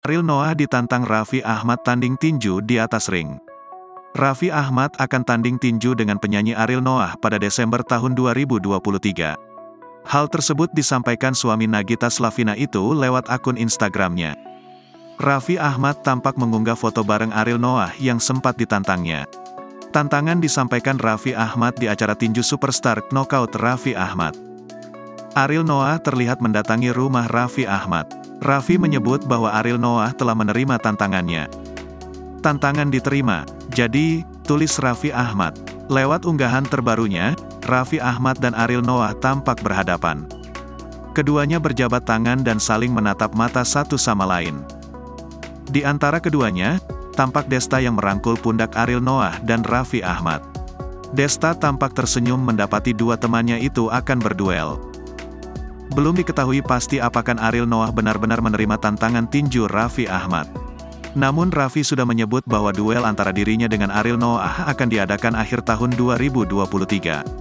Ariel Noah ditantang Raffi Ahmad tanding tinju di atas ring. Raffi Ahmad akan tanding tinju dengan penyanyi Ariel Noah pada Desember tahun 2023. Hal tersebut disampaikan suami Nagita Slavina itu lewat akun Instagramnya. Raffi Ahmad tampak mengunggah foto bareng Ariel Noah yang sempat ditantangnya. Tantangan disampaikan Raffi Ahmad di acara tinju Superstar Knockout Raffi Ahmad. Ariel Noah terlihat mendatangi rumah Raffi Ahmad. Raffi menyebut bahwa Ariel Noah telah menerima tantangannya. Tantangan diterima, jadi, tulis Raffi Ahmad. Lewat unggahan terbarunya, Raffi Ahmad dan Ariel Noah tampak berhadapan. Keduanya berjabat tangan dan saling menatap mata satu sama lain. Di antara keduanya, tampak Desta yang merangkul pundak Ariel Noah dan Raffi Ahmad. Desta tampak tersenyum mendapati dua temannya itu akan berduel. Belum diketahui pasti apakah Ariel Noah benar-benar menerima tantangan tinju Raffi Ahmad. Namun Raffi sudah menyebut bahwa duel antara dirinya dengan Ariel Noah akan diadakan akhir tahun 2023.